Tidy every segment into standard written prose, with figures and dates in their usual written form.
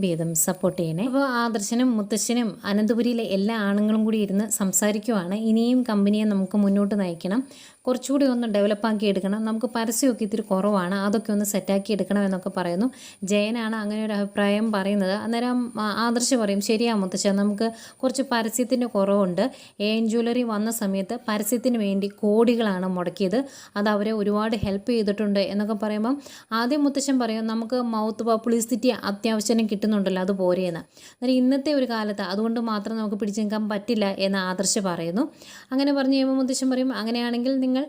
ചെയ്തും സപ്പോർട്ട് ചെയ്യണേ. അപ്പോൾ ആദർശനും മുത്തശ്ശനും അനന്തപുരിയിലെ എല്ലാ ആണുങ്ങളും കൂടി ഇരുന്ന് സംസാരിക്കുവാണ്. ഇനിയും കമ്പനിയെ നമുക്ക് മുന്നോട്ട് നയിക്കണം, കുറച്ചുകൂടി ഒന്ന് ഡെവലപ്പാക്കി എടുക്കണം, നമുക്ക് പരസ്യമൊക്കെ ഇത്തിരി കുറവാണ്, അതൊക്കെ ഒന്ന് സെറ്റാക്കി എടുക്കണം എന്നൊക്കെ പറയുന്നു. ജയനാണ് അങ്ങനെ ഒരു അഭിപ്രായം പറയുന്നത്. അന്നേരം ആദർശ് പറയും, ശരിയാ മുത്തശ്ശ, നമുക്ക് കുറച്ച് പരസ്യത്തിൻ്റെ കുറവുണ്ട്. എൻ ജ്വല്ലറി വന്ന സമയത്ത് പരസ്യത്തിന് വേണ്ടി കോടികളാണ് മുടക്കിയത്, അത് അവരെ ഒരുപാട് ഹെൽപ്പ് ചെയ്തിട്ടുണ്ട് എന്നൊക്കെ പറയുമ്പം ആദ്യം മുത്തശ്ശൻ പറയും, നമുക്ക് മൗത്ത് പബ്ലിസിറ്റി അത്യാവശ്യം കിട്ടുന്നുണ്ടല്ലോ, അത് പോരെയെന്ന്. അന്നേരം ഇന്നത്തെ ഒരു കാലത്ത് അതുകൊണ്ട് മാത്രം നമുക്ക് പിടിച്ചു നിൽക്കാൻ പറ്റില്ല എന്ന് ആദർശ് പറയുന്നു. അങ്ങനെ പറഞ്ഞു കഴിയുമ്പോൾ മുത്തശ്ശൻ പറയും, അങ്ങനെയാണെങ്കിൽ നിങ്ങൾ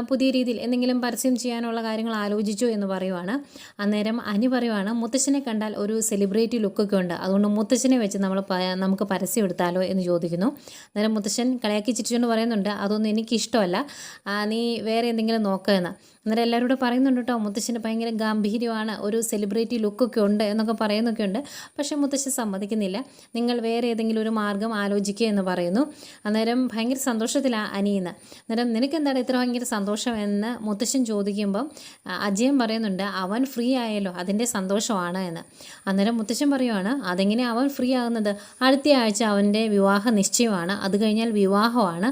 പുതിയ രീതിയിൽ എന്തെങ്കിലും പരസ്യം ചെയ്യാനുള്ള കാര്യങ്ങൾ ആലോചിച്ചു എന്ന് പറയുവാണ്. അന്നേരം അനി പറയുവാണ്, മുത്തശ്ശനെ കണ്ടാൽ ഒരു സെലിബ്രിറ്റി ലുക്കൊക്കെ ഉണ്ട്, അതുകൊണ്ട് മുത്തശ്ശനെ വെച്ച് നമുക്ക് പരസ്യം എടുത്താലോ എന്ന് ചോദിക്കുന്നു. അന്നേരം മുത്തശ്ശൻ കളിയാക്കി ചിരിച്ചുകൊണ്ട് പറയുന്നുണ്ട്, അതൊന്നും എനിക്കിഷ്ടമല്ല, നീ വേറെ എന്തെങ്കിലും നോക്കുകയെന്ന്. അന്നേരം എല്ലാവരും കൂടെ പറയുന്നുണ്ട് കേട്ടോ, മുത്തശ്ശന് ഭയങ്കര ഗാംഭീര്യമാണ്, ഒരു സെലിബ്രിറ്റി ലുക്കൊക്കെ ഉണ്ട് എന്നൊക്കെ പറയുന്നൊക്കെ ഉണ്ട്. പക്ഷേ മുത്തശ്ശൻ സമ്മതിക്കുന്നില്ല, നിങ്ങൾ വേറെ ഏതെങ്കിലും ഒരു മാർഗ്ഗം ആലോചിക്കുക എന്ന് പറയുന്നു. അന്നേരം ഭയങ്കര സന്തോഷത്തിലാണ് അനിയെന്ന്. അന്നേരം നിനക്കെന്താണ് ഇത്ര ഭയങ്കര സന്തോഷം എന്ന് മുത്തശ്ശൻ ചോദിക്കുമ്പം അജയൻ പറയുന്നുണ്ട്, അവൻ ഫ്രീ ആയല്ലോ, അതിൻ്റെ സന്തോഷമാണ് എന്ന്. അന്നേരം മുത്തശ്ശൻ പറയുവാണ്, അതെങ്ങനെ അവൻ ഫ്രീ ആകുന്നത്, അടുത്ത ആഴ്ച അവൻ്റെ വിവാഹ നിശ്ചയമാണ്, അത് കഴിഞ്ഞാൽ വിവാഹമാണ്,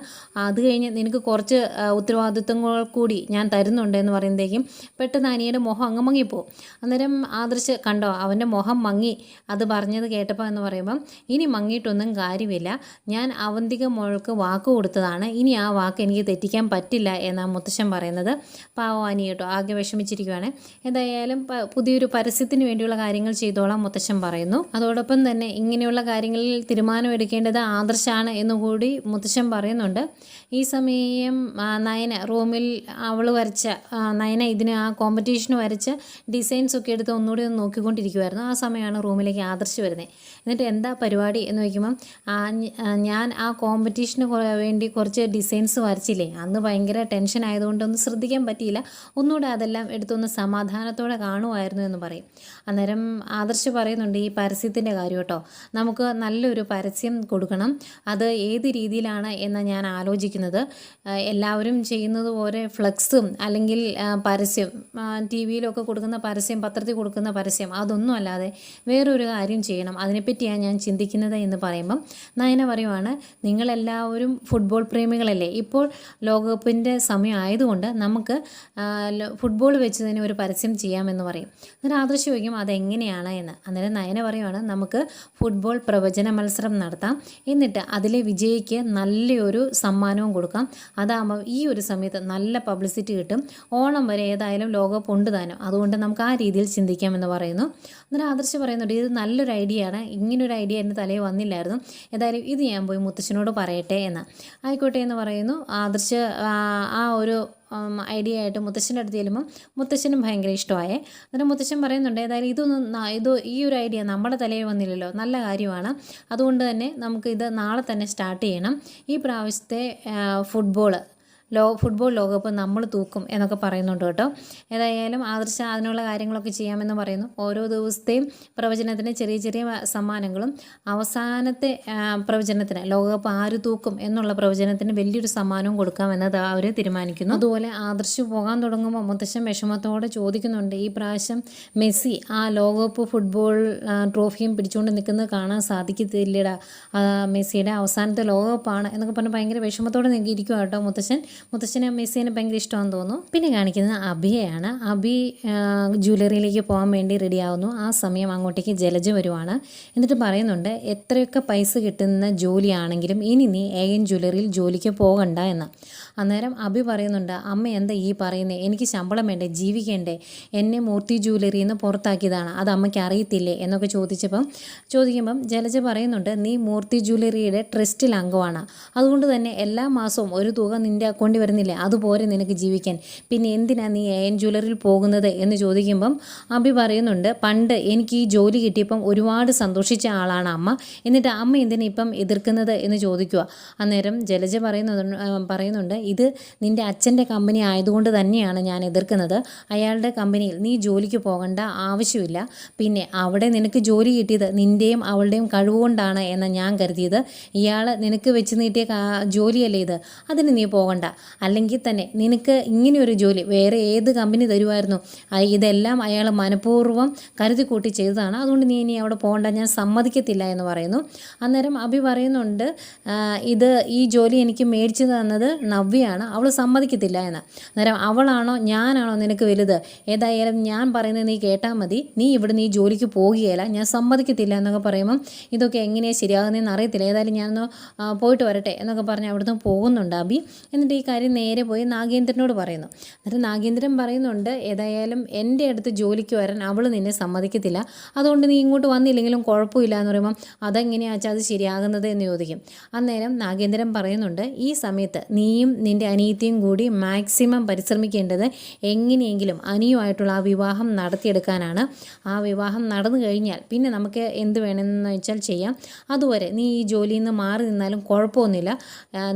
അത് കഴിഞ്ഞ് നിനക്ക് കുറച്ച് ഉത്തരവാദിത്വങ്ങൾ കൂടി ഞാൻ തരുന്നുണ്ട് എന്ന് പറയുമ്പോഴേക്കും പെട്ടെന്ന് അനിയുടെ മുഖം അങ്ങ് മങ്ങിപ്പോവും. അന്നേരം ആദർശ് കണ്ടോ അവൻ്റെ മുഖം മങ്ങി അത് പറഞ്ഞത് കേട്ടപ്പോൾ എന്ന് പറയുമ്പം, ഇനി മങ്ങിയിട്ടൊന്നും കാര്യമില്ല, ഞാൻ അവന്തിക മോൾക്ക് വാക്ക് കൊടുത്തതാണ്, ഇനി ആ വാക്ക് എനിക്ക് തെറ്റിക്കാൻ പറ്റില്ല എന്നാണ് മുത്തശ്ശൻ പറയുന്നത്. പാവം അനി കേട്ടോ ആകെ വിഷമിച്ചിരിക്കുകയാണ്. എന്തായാലും പുതിയൊരു പരസ്യത്തിന് വേണ്ടിയുള്ള കാര്യങ്ങൾ ചെയ്തോളാം മുത്തശ്ശൻ പറയുന്നു. അതോടൊപ്പം തന്നെ ഇങ്ങനെയുള്ള കാര്യങ്ങളിൽ തീരുമാനമെടുക്കേണ്ടത് ആദർശാണ് എന്നുകൂടി മുത്തശ്ശൻ പറയുന്നുണ്ട്. ഈ സമയം നയന റൂമിൽ അവൾ വരച്ച നയന ഇതിന് ആ കോമ്പറ്റീഷന് വരച്ച ഡിസൈൻസൊക്കെ എടുത്ത് ഒന്നുകൂടി ഒന്ന് നോക്കിക്കൊണ്ടിരിക്കുമായിരുന്നു. ആ സമയമാണ് റൂമിലേക്ക് ആദർശ് വരുന്നത്. എന്നിട്ട് എന്താ പരിപാടി എന്ന് ചോദിക്കുമ്പം, ഞാൻ ആ കോമ്പറ്റീഷന് വേണ്ടി കുറച്ച് ഡിസൈൻസ് വരച്ചില്ലേ, അന്ന് ഭയങ്കര ടെൻഷൻ ആയതുകൊണ്ടൊന്നും ശ്രദ്ധിക്കാൻ പറ്റിയില്ല, ഒന്നുകൂടെ അതെല്ലാം എടുത്തൊന്ന് സമാധാനത്തോടെ കാണുമായിരുന്നു എന്ന് പറയും. അന്നേരം ആദർശ് പറയുന്നുണ്ട്, ഈ പരസ്യത്തിൻ്റെ കാര്യം കേട്ടോ, നമുക്ക് നല്ലൊരു പരസ്യം കൊടുക്കണം, അത് ഏത് രീതിയിലാണ് എന്ന് ഞാൻ ആലോചിക്കുന്നത്. എല്ലാവരും ചെയ്യുന്നത് പോലെ ഫ്ലെക്സും അല്ലെങ്കിൽ പരസ്യം ടി വിയിലൊക്കെ കൊടുക്കുന്ന പരസ്യം, പത്രത്തിൽ കൊടുക്കുന്ന പരസ്യം, അതൊന്നും അല്ലാതെ വേറൊരു കാര്യം ചെയ്യണം, അതിനെപ്പറ്റിയാണ് ഞാൻ ചിന്തിക്കുന്നത് എന്ന് പറയുമ്പം നയന പറയുവാണ്, നിങ്ങളെല്ലാവരും ഫുട്ബോൾ പ്രേമികളല്ലേ, ഇപ്പോൾ ലോകകപ്പിൻ്റെ സമയം ആയതുകൊണ്ട് നമുക്ക് ഫുട്ബോൾ വെച്ച് തന്നെ ഒരു പരസ്യം ചെയ്യാമെന്ന് പറയും. അന്നേരം ആദർശ് ചോദിക്കും, അതെങ്ങനെയാണ് എന്ന്. അന്നേരം നയന പറയുവാണ്, നമുക്ക് ഫുട്ബോൾ പ്രവചന മത്സരം നടത്താം, എന്നിട്ട് അതിലെ വിജയിക്ക് നല്ലൊരു സമ്മാനവും കൊടുക്കാം, അതാകുമ്പോൾ ഈ ഒരു സമയത്ത് നല്ല പബ്ലിസിറ്റി കിട്ടും, ഓണം വരെ ഏതായാലും ലോകകപ്പ് ഉണ്ട് താനും, അതുകൊണ്ട് നമുക്ക് ആ രീതിയിൽ ചിന്തിക്കാമെന്ന് പറയുന്നു. അന്നേരം ആദർശ് പറയുന്നുണ്ട്, ഇത് നല്ലൊരു ഐഡിയ ആണ്, ഇങ്ങനൊരു ഐഡിയ എൻ്റെ തലയിൽ വന്നില്ലായിരുന്നു, ഏതായാലും ഇത് ഞാൻ പോയി മുത്തശ്ശനോട് പറയട്ടെ എന്ന്. ആയിക്കോട്ടെ എന്ന് പറയുന്നു. ആദർശ് ആ ഒരു ഐഡിയ ആയിട്ട് മുത്തശ്ശൻ്റെ അടുത്ത് ചെല്ലുമ്പം മുത്തശ്ശനും ഭയങ്കര ഇഷ്ടമായേ. അന്നേരം മുത്തശ്ശൻ പറയുന്നുണ്ട്, ഏതായാലും ഈ ഒരു ഐഡിയ നമ്മുടെ തലയിൽ വന്നില്ലല്ലോ, നല്ല കാര്യമാണ്, അതുകൊണ്ട് തന്നെ നമുക്ക് ഇത് നാളെ തന്നെ സ്റ്റാർട്ട് ചെയ്യണം, ഈ പ്രാവശ്യത്തെ ഫുട്ബോൾ ലോകകപ്പ് നമ്മൾ തൂക്കും എന്നൊക്കെ പറയുന്നുണ്ട് കേട്ടോ. ഏതായാലും ആദർശ അതിനുള്ള കാര്യങ്ങളൊക്കെ ചെയ്യാമെന്ന് പറയുന്നു. ഓരോ ദിവസത്തെയും പ്രവചനത്തിന് ചെറിയ ചെറിയ സമ്മാനങ്ങളും, അവസാനത്തെ പ്രവചനത്തിന് ലോകകപ്പ് ആര് തൂക്കും എന്നുള്ള പ്രവചനത്തിന് വലിയൊരു സമ്മാനവും കൊടുക്കാമെന്നത് അവർ തീരുമാനിക്കുന്നു. അതുപോലെ ആദർശ് പോകാൻ തുടങ്ങുമ്പോൾ മുത്തശ്ശൻ വിഷമത്തോടെ ചോദിക്കുന്നുണ്ട്, ഈ പ്രാവശ്യം മെസ്സി ആ ലോകകപ്പ് ഫുട്ബോൾ ട്രോഫിയും പിടിച്ചുകൊണ്ട് നിൽക്കുന്നത് കാണാൻ സാധിക്കത്തില്ലടാ, മെസ്സിയുടെ അവസാനത്തെ ലോകകപ്പാണ് എന്നൊക്കെ പറഞ്ഞ് ഭയങ്കര വിഷമത്തോടെ ഇരിക്കുക കേട്ടോ മുത്തശ്ശന് മെസ്സിനെ ഭയങ്കര ഇഷ്ടമാണെന്ന് തോന്നുന്നു. പിന്നെ കാണിക്കുന്നത് അഭിയാണ്. അഭി ജ്വല്ലറിയിലേക്ക് പോകാൻ വേണ്ടി റെഡിയാവുന്നു. ആ സമയം അങ്ങോട്ടേക്ക് ജലജ വരുവാണ്. എന്നിട്ട് പറയുന്നുണ്ട്, എത്രയൊക്കെ പൈസ കിട്ടുന്ന ജോലിയാണെങ്കിലും ഇനി നീ AN ജ്വല്ലറിയിൽ ജോലിക്ക് പോകണ്ട എന്ന്. അന്നേരം അഭി പറയുന്നുണ്ട്, അമ്മ എന്താ ഈ പറയുന്നത്, എനിക്ക് ശമ്പളം വേണ്ടേ, ജീവിക്കേണ്ടേ, എന്നെ മൂർത്തി ജ്വല്ലറിയിൽ നിന്ന് പുറത്താക്കിയതാണ്, അത് അമ്മയ്ക്ക് അറിയത്തില്ലേ എന്നൊക്കെ ചോദിക്കുമ്പം ജലജ പറയുന്നുണ്ട്, നീ മൂർത്തി ജ്വല്ലറിയുടെ ട്രസ്റ്റിൽ അംഗമാണ്, അതുകൊണ്ട് തന്നെ എല്ലാ മാസവും ഒരു തുക നിൻ്റെ അക്കൗണ്ടിൽ വരുന്നില്ലേ, അതുപോലെ നിനക്ക് ജീവിക്കാൻ, പിന്നെ എന്തിനാ നീ AN ജ്വല്ലറിയിൽ പോകുന്നത് എന്ന് ചോദിക്കുമ്പം അഭി പറയുന്നുണ്ട്, പണ്ട് എനിക്ക് ഈ ജോലി കിട്ടിയപ്പം ഒരുപാട് സന്തോഷിച്ച ആളാണ് അമ്മ, എന്നിട്ട് അമ്മ എന്തിനാ ഇപ്പം എതിർക്കുന്നത് എന്ന് ചോദിക്കുക. അന്നേരം ജലജ പറയുന്നുണ്ട്, ഇത് നിൻ്റെ അച്ഛൻ്റെ കമ്പനി ആയതുകൊണ്ട് തന്നെയാണ് ഞാൻ എതിർക്കുന്നത്. അയാളുടെ കമ്പനിയിൽ നീ ജോലിക്ക് പോകേണ്ട ആവശ്യമില്ല. പിന്നെ അവിടെ നിനക്ക് ജോലി കിട്ടിയത് നിൻ്റെയും അവളുടെയും കഴിവുകൊണ്ടാണ് എന്ന് ഞാൻ കരുതിയത്. ഇയാൾ നിനക്ക് വെച്ച് നീട്ടിയ ജോലിയല്ലേ ഇത്, അതിന് നീ പോകണ്ട. അല്ലെങ്കിൽ തന്നെ നിനക്ക് ഇങ്ങനെയൊരു ജോലി വേറെ ഏത് കമ്പനി തരുമായിരുന്നു? ഇതെല്ലാം അയാൾ മനഃപൂർവ്വം കരുതി കൂട്ടി ചെയ്തതാണ്. അതുകൊണ്ട് നീ ഇനി അവിടെ പോകണ്ട, ഞാൻ സമ്മതിക്കത്തില്ല എന്ന് പറയുന്നു. അന്നേരം അഭി പറയുന്നുണ്ട്, ഈ ജോലി എനിക്ക് മേടിച്ചു തന്നത് നവ്യയാണ്, അവൾ സമ്മതിക്കത്തില്ല എന്ന്. അന്നേരം അവളാണോ ഞാനാണോ നിനക്ക് വലുത്? ഏതായാലും ഞാൻ പറയുന്നത് നീ കേട്ടാൽ മതി. നീ ജോലിക്ക് പോകുകയില്ല, ഞാൻ സമ്മതിക്കത്തില്ല എന്നൊക്കെ പറയുമ്പം ഇതൊക്കെ എങ്ങനെയാണ് ശരിയാകുന്നതെന്ന് അറിയത്തില്ല. ഏതായാലും ഞാനൊന്ന് പോയിട്ട് വരട്ടെ എന്നൊക്കെ പറഞ്ഞ് അവിടുന്ന് പോകുന്നുണ്ട് അഭി. എന്നിട്ട് ഈ കാര്യം നേരെ പോയി നാഗേന്ദ്രനോട് പറയുന്നു. എന്നിട്ട് നാഗേന്ദ്രൻ പറയുന്നുണ്ട്, ഏതായാലും എൻ്റെ അടുത്ത് ജോലിക്ക് വരാൻ അവൾ നിന്നെ സമ്മതിക്കത്തില്ല, അതുകൊണ്ട് നീ ഇങ്ങോട്ട് വന്നില്ലെങ്കിലും കുഴപ്പമില്ല എന്ന് പറയുമ്പം അതെങ്ങനെയാ വെച്ചാൽ അത് ശരിയാകുന്നത് എന്ന് ചോദിക്കും. അന്നേരം നാഗേന്ദ്രൻ പറയുന്നുണ്ട്, ഈ സമയത്ത് നീയും നിൻ്റെ അനിയത്തിയും കൂടി മാക്സിമം പരിശ്രമിക്കേണ്ടത് എങ്ങനെയെങ്കിലും അനിയുമായിട്ടുള്ള ആ വിവാഹം നടത്തിയെടുക്കാനാണ്. ആ വിവാഹം നടന്നു കഴിഞ്ഞാൽ പിന്നെ നമുക്ക് എന്ത് വേണമെന്ന് വെച്ചാൽ ചെയ്യാം. അതുവരെ നീ ഈ ജോലിയിൽ നിന്ന് മാറി നിന്നാലും കുഴപ്പമൊന്നുമില്ല,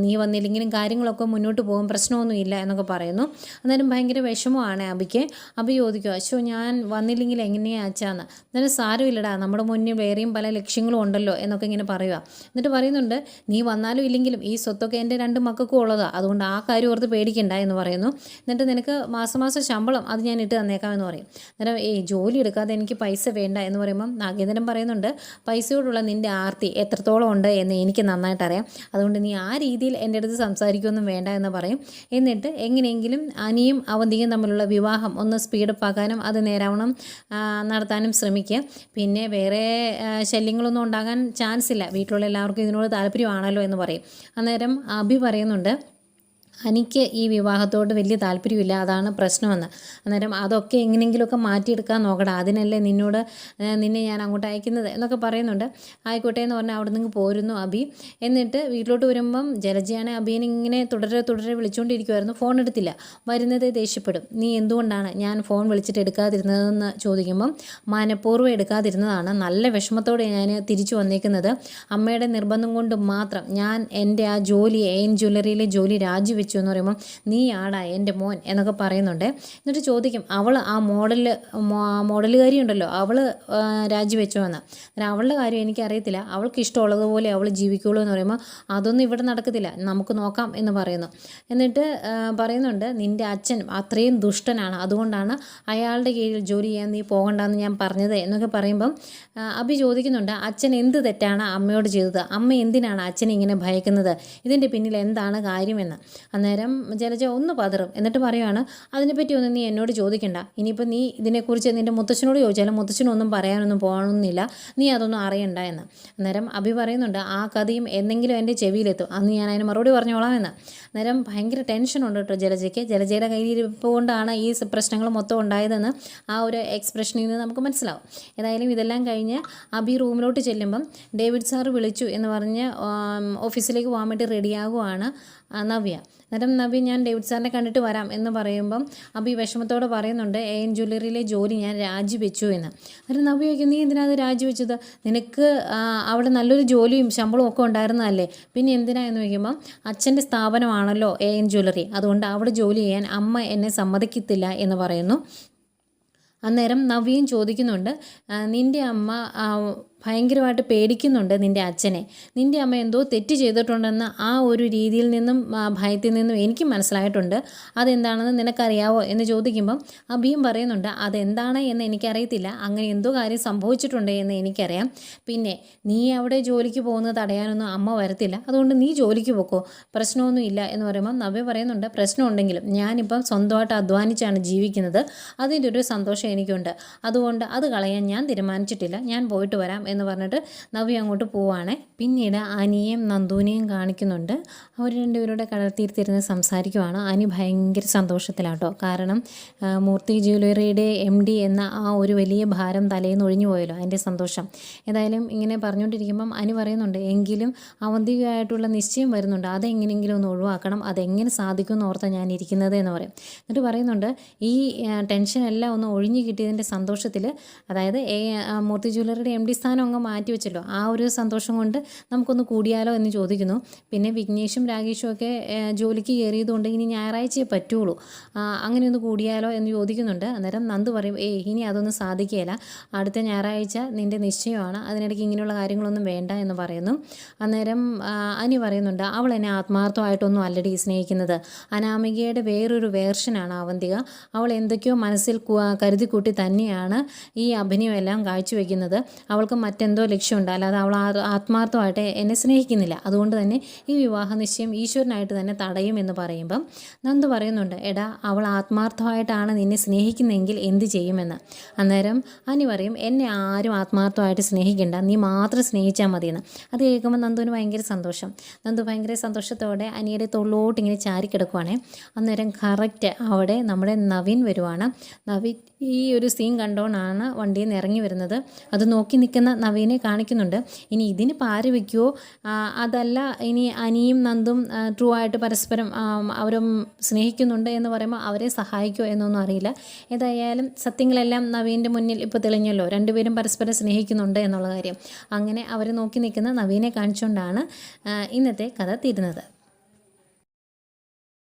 നീ വന്നില്ലെങ്കിലും കാര്യങ്ങളൊക്കെ മുന്നോട്ട് പോകും, പ്രശ്നമൊന്നുമില്ല എന്നൊക്കെ പറയുന്നു. അന്നേരം ഭയങ്കര വിഷമമാണ് അഭിക്ക്. അഭി ചോദിക്കുക, അശോ ഞാൻ വന്നില്ലെങ്കിൽ എങ്ങനെയാ അച്ഛാന്ന്. എന്നാലും സാരമില്ലടാ, നമ്മുടെ മുന്നിൽ വേറെയും പല ലക്ഷ്യങ്ങളും ഉണ്ടല്ലോ എന്നൊക്കെ ഇങ്ങനെ പറയുക. എന്നിട്ട് പറയുന്നുണ്ട്, നീ വന്നാലും ഇല്ലെങ്കിലും ഈ സ്വത്തൊക്കെ എൻ്റെ 2 മക്കൾക്കും ഉള്ളതാണ്, അതുകൊണ്ട് ആ കാര്യം ഓർത്ത് പേടിക്കണ്ട എന്ന് പറയുന്നു. എന്നിട്ട് നിനക്ക് മാസം ശമ്പളം അത് ഞാൻ ഇട്ട് തന്നേക്കാമെന്ന് പറയും. അന്നേരം ജോലി എടുക്കാതെ എനിക്ക് പൈസ വേണ്ട എന്ന് പറയുമ്പം നാഗേന്ദ്രൻ പറയുന്നുണ്ട്, പൈസയോടുള്ള നിൻ്റെ ആർത്തി എത്രത്തോളം ഉണ്ട് എന്ന് എനിക്ക് നന്നായിട്ട് അറിയാം, അതുകൊണ്ട് നീ ആ രീതിയിൽ എൻ്റെ അടുത്ത് സംസാരിക്കുകയൊന്നും വേണ്ട എന്ന് പറയും. എന്നിട്ട് എങ്ങനെയെങ്കിലും അനിയും അവന്തിയും തമ്മിലുള്ള വിവാഹം ഒന്ന് സ്പീഡപ്പ് ആക്കാനും അത് നേരാവണ്ണം നടത്താനും ശ്രമിക്കുക. പിന്നെ വേറെ ശല്യങ്ങളൊന്നും ഉണ്ടാകാൻ ചാൻസ് ഇല്ല, വീട്ടിലുള്ള എല്ലാവർക്കും ഇതിനോട് താല്പര്യമാണല്ലോ എന്ന് പറയും. അന്നേരം അഭി പറയുന്നുണ്ട്, എനിക്ക് ഈ വിവാഹത്തോട് വലിയ താല്പര്യമില്ല, അതാണ് പ്രശ്നമെന്ന്. അന്നേരം അതൊക്കെ എങ്ങനെയെങ്കിലുമൊക്കെ മാറ്റിയെടുക്കാൻ നോക്കടാ, അതിനല്ലേ നിന്നെ ഞാൻ അങ്ങോട്ട് അയക്കുന്നത് എന്നൊക്കെ പറയുന്നുണ്ട്. ആയിക്കോട്ടെ എന്ന് പറഞ്ഞാൽ അവിടെ നിന്ന് പോരുന്നു അഭി. എന്നിട്ട് വീട്ടിലോട്ട് വരുമ്പം ജലജയാണ് അഭിയെ ഇങ്ങനെ തുടരെ വിളിച്ചുകൊണ്ടിരിക്കുമായിരുന്നു, ഫോൺ എടുത്തില്ല. വരുന്നതേ ദേഷ്യപ്പെടും, നീ എന്തുകൊണ്ടാണ് ഞാൻ ഫോൺ വിളിച്ചിട്ട് എടുക്കാതിരുന്നതെന്ന് ചോദിക്കുമ്പം മനഃപൂർവ്വം എടുക്കാതിരുന്നതാണ്, നല്ല വിഷമത്തോടെ ഞാൻ തിരിച്ചു വന്നേക്കുന്നത്, അമ്മയുടെ നിർബന്ധം കൊണ്ട് മാത്രം ഞാൻ എൻ്റെ ആ ജോലി AN ജ്വല്ലറിയിലെ ജോലി രാജിവെച്ചു എന്ന് പറയുമ്പോൾ നീ ആടാ എൻ്റെ മോൻ എന്നൊക്കെ പറയുന്നുണ്ട്. എന്നിട്ട് ചോദിക്കും, അവൾ ആ മോഡലുകാരി ഉണ്ടല്ലോ, അവൾ രാജിവെച്ചോ എന്ന്. അവളുടെ കാര്യം എനിക്കറിയത്തില്ല, അവൾക്ക് ഇഷ്ടമുള്ളതുപോലെ അവൾ ജീവിക്കുള്ളൂ എന്ന് പറയുമ്പോൾ അതൊന്നും ഇവിടെ നടക്കത്തില്ല, നമുക്ക് നോക്കാം എന്ന് പറയുന്നു. എന്നിട്ട് പറയുന്നുണ്ട്, നിൻ്റെ അച്ഛൻ അത്രയും ദുഷ്ടനാണ്, അതുകൊണ്ടാണ് അയാളുടെ കീഴിൽ ജോലി ചെയ്യാൻ നീ പോകണ്ടെന്ന് ഞാൻ പറഞ്ഞത് എന്നൊക്കെ പറയുമ്പം അഭി ചോദിക്കുന്നുണ്ട്, അച്ഛൻ എന്ത് തെറ്റാണ് അമ്മയോട് ചെയ്തത്, അമ്മ എന്തിനാണ് അച്ഛനെ ഇങ്ങനെ ഭയക്കുന്നത്, ഇതിൻ്റെ പിന്നിൽ എന്താണ് കാര്യമെന്ന്. അന്നേരം ജലജ ഒന്ന് പതറും. എന്നിട്ട് പറയുവാണ്, അതിനെപ്പറ്റി ഒന്നും നീ എന്നോട് ചോദിക്കണ്ട, ഇനിയിപ്പോൾ നീ ഇതിനെക്കുറിച്ച് നിൻ്റെ മുത്തച്ഛനോട് ചോദിച്ചാലും മുത്തച്ഛനൊന്നും പറയാനൊന്നും പോകണമെന്നില്ല, നീ അതൊന്നും അറിയണ്ട എന്ന്. അന്നേരം അഭി പറയുന്നുണ്ട്, ആ കഥയും എന്തെങ്കിലും എൻ്റെ ചെവിയിലെത്തും, അന്ന് ഞാൻ അതിന് മറുപടി പറഞ്ഞോളാം എന്ന്. അന്നേരം ഭയങ്കര ടെൻഷനുണ്ട് കേട്ടോ ജലജയ്ക്ക്. ജലജയുടെ കയ്യിലിരിപ്പ് കൊണ്ടാണ് ഈ പ്രശ്നങ്ങൾ മൊത്തം ഉണ്ടായതെന്ന് ആ ഒരു എക്സ്പ്രഷനിൽ നിന്ന് നമുക്ക് മനസ്സിലാവും. ഏതായാലും ഇതെല്ലാം കഴിഞ്ഞ് അഭി റൂമിലോട്ട് ചെല്ലുമ്പം ഡേവിഡ് സാറ് വിളിച്ചു എന്ന് പറഞ്ഞ് ഓഫീസിലേക്ക് പോകാൻ വേണ്ടി റെഡിയാകുവാണ് നവ്യ. അന്നേരം നവ്യ ഞാൻ ഡേവിഡ് സാറിനെ കണ്ടിട്ട് വരാം എന്ന് പറയുമ്പം അഭി വിഷമത്തോടെ പറയുന്നുണ്ട്, AN ജ്വല്ലറിയിലെ ജോലി ഞാൻ രാജിവെച്ചു എന്ന്. അന്നേരം നവ്യ ചോദിക്കും, നീ എന്തിനാ അത് രാജിവെച്ചത്, നിനക്ക് അവിടെ നല്ലൊരു ജോലിയും ശമ്പളവും ഒക്കെ ഉണ്ടായിരുന്നതല്ലേ, പിന്നെ എന്തിനാ എന്ന് ചോദിക്കുമ്പം അച്ഛൻ്റെ സ്ഥാപനമാണല്ലോ AN ജ്വല്ലറി, അതുകൊണ്ട് അവിടെ ജോലി ചെയ്യാൻ അമ്മ എന്നെ സമ്മതിക്കത്തില്ല എന്ന് പറയുന്നു. അന്നേരം നവ്യയും ചോദിക്കുന്നുണ്ട്, നിൻ്റെ അമ്മ ഭയങ്കരമായിട്ട് പേടിക്കുന്നുണ്ട് നിൻ്റെ അച്ഛനെ, നിൻ്റെ അമ്മ എന്തോ തെറ്റ് ചെയ്തിട്ടുണ്ടെന്ന് ആ ഒരു രീതിയിൽ നിന്നും ഭയത്തിൽ നിന്നും എനിക്ക് മനസ്സിലായിട്ടുണ്ട്, അതെന്താണെന്ന് നിനക്കറിയാവോ എന്ന് ചോദിക്കുമ്പം അഭിയും പറയുന്നുണ്ട്, അതെന്താണ് എന്ന് എനിക്കറിയത്തില്ല, അങ്ങനെ എന്തോ കാര്യം സംഭവിച്ചിട്ടുണ്ട് എന്ന് എനിക്കറിയാം, പിന്നെ നീ അവിടെ ജോലിക്ക് പോകുന്നത് തടയാനൊന്നും അമ്മ വരത്തില്ല, അതുകൊണ്ട് നീ ജോലിക്ക് പോക്കോ, പ്രശ്നമൊന്നും ഇല്ല എന്ന് പറയുമ്പം നവ്യ പറയുന്നുണ്ട്, പ്രശ്നമുണ്ടെങ്കിലും ഞാനിപ്പം സ്വന്തമായിട്ട് അധ്വാനിച്ചാണ് ജീവിക്കുന്നത്, അതിൻ്റെ ഒരു സന്തോഷം എനിക്കുണ്ട്, അതുകൊണ്ട് അത് കളയാൻ ഞാൻ തീരുമാനിച്ചിട്ടില്ല, ഞാൻ പോയിട്ട് വരാം എന്ന് പറഞ്ഞിട്ട് നവ്യ അങ്ങോട്ട് പോവാണ്. പിന്നീട് അനിയെയും നന്ദുവിനെയും കാണിക്കുന്നുണ്ട്. അവർ രണ്ടുപേരുടെ കടൽത്തീരത്തിരുന്ന് സംസാരിക്കുവാണ്. അനി ഭയങ്കര സന്തോഷത്തിലാട്ടോ, കാരണം മൂർത്തി ജ്വല്ലറിയുടെ MD എന്ന ആ ഒരു വലിയ ഭാരം തലേന്ന് ഒഴിഞ്ഞു പോയല്ലോ, അതിൻ്റെ സന്തോഷം. ഏതായാലും ഇങ്ങനെ പറഞ്ഞുകൊണ്ടിരിക്കുമ്പം അനി പറയുന്നുണ്ട്, എങ്കിലും അവന്തികയായിട്ടുള്ള നിശ്ചയം വരുന്നുണ്ട്, അതെങ്ങനെയെങ്കിലും ഒന്ന് ഒഴിവാക്കണം, അതെങ്ങനെ സാധിക്കും എന്ന് ഓർത്താണ് ഞാൻ ഇരിക്കുന്നത് എന്ന് പറയും. എന്നിട്ട് പറയുന്നുണ്ട്, ഈ ടെൻഷനെല്ലാം ഒന്ന് ഒഴിഞ്ഞു കിട്ടിയതിൻ്റെ സന്തോഷത്തിൽ, അതായത് മൂർത്തി ജ്വല്ലറിയുടെ MD സ്ഥാനം പ്രശ്നം അങ്ങ് മാറ്റി വെച്ചല്ലോ. ആ ഒരു സന്തോഷം കൊണ്ട് നമുക്കൊന്ന് കൂടിയാലോ എന്ന് ചോദിക്കുന്നു. പിന്നെ വിഘ്നേഷും രാകേഷും ഒക്കെ ജോലിക്ക് കയറിയതുകൊണ്ട് ഇനി ഞായറാഴ്ചയെ പറ്റുള്ളൂ, അങ്ങനെ ഒന്ന് കൂടിയാലോ എന്ന് ചോദിക്കുന്നുണ്ട്. അന്നേരം നന്ദു പറയും, ഇനി അതൊന്നും സാധിക്കുകയില്ല, അടുത്ത ഞായറാഴ്ച നിൻ്റെ നിശ്ചയമാണ്, അതിനിടയ്ക്ക് ഇങ്ങനെയുള്ള കാര്യങ്ങളൊന്നും വേണ്ട എന്ന് പറയുന്നു. അന്നേരം അനി പറയുന്നുണ്ട്, അവൾ എന്നെ ആത്മാർത്ഥമായിട്ടൊന്നും അല്ലടി സ്നേഹിക്കുന്നത്, അനാമികയുടെ വേറൊരു വേർഷനാണ് അവന്തിക. അവൾ എന്തൊക്കെയോ മനസ്സിൽ കരുതിക്കൂട്ടി തന്നെയാണ് ഈ അഭിനയമെല്ലാം കാഴ്ചവെക്കുന്നത്. അവൾക്ക് മറ്റെന്തോ ലക്ഷ്യമുണ്ട്, അല്ലാതെ അവൾ ആത്മാർത്ഥമായിട്ട് എന്നെ സ്നേഹിക്കുന്നില്ല. അതുകൊണ്ട് തന്നെ ഈ വിവാഹ നിശ്ചയം ഈശ്വരനായിട്ട് തന്നെ തടയുമെന്ന് പറയുമ്പം നന്ദു പറയുന്നുണ്ട്, എടാ അവൾ ആത്മാർത്ഥമായിട്ടാണ് നിന്നെ സ്നേഹിക്കുന്നതെങ്കിൽ എന്ത് ചെയ്യുമെന്ന്. അന്നേരം അനി പറയും, എന്നെ ആരും ആത്മാർത്ഥമായിട്ട് സ്നേഹിക്കേണ്ട, നീ മാത്രം സ്നേഹിച്ചാൽ മതിയെന്ന്. അത് കേൾക്കുമ്പോൾ നന്ദുവിന് ഭയങ്കര സന്തോഷം. നന്ദു ഭയങ്കര സന്തോഷത്തോടെ അനിയുടെ തൊള്ളോട്ട് ഇങ്ങനെ ചാരിക്കിടക്കുവാണേ. അന്നേരം കറക്റ്റ് അവിടെ നമ്മുടെ നവീൻ വരുവാണ്. നവീൻ ഈ ഒരു സീൻ കണ്ടോണ്ടാണ് വണ്ടിയിൽ നിന്ന് ഇറങ്ങി വരുന്നത്. അത് നോക്കി നിൽക്കുന്ന നവീനെ കാണിക്കുന്നുണ്ട്. ഇനി ഇതിന് പാര വയ്ക്കുമോ, അതല്ല ഇനി അനിയും നന്ദും ട്രൂ ആയിട്ട് പരസ്പരം അവരും സ്നേഹിക്കുന്നുണ്ട് എന്ന് പറയുമ്പോൾ അവരെ സഹായിക്കുമോ എന്നൊന്നും അറിയില്ല. ഏതായാലും സത്യങ്ങളെല്ലാം നവീൻ്റെ മുന്നിൽ ഇപ്പോൾ തെളിഞ്ഞല്ലോ, രണ്ടുപേരും പരസ്പരം സ്നേഹിക്കുന്നുണ്ട് എന്നുള്ള കാര്യം. അങ്ങനെ അവർ നോക്കി നിൽക്കുന്ന നവീനെ കാണിച്ചുകൊണ്ടാണ് ഇന്നത്തെ കഥ തീരുന്നത്.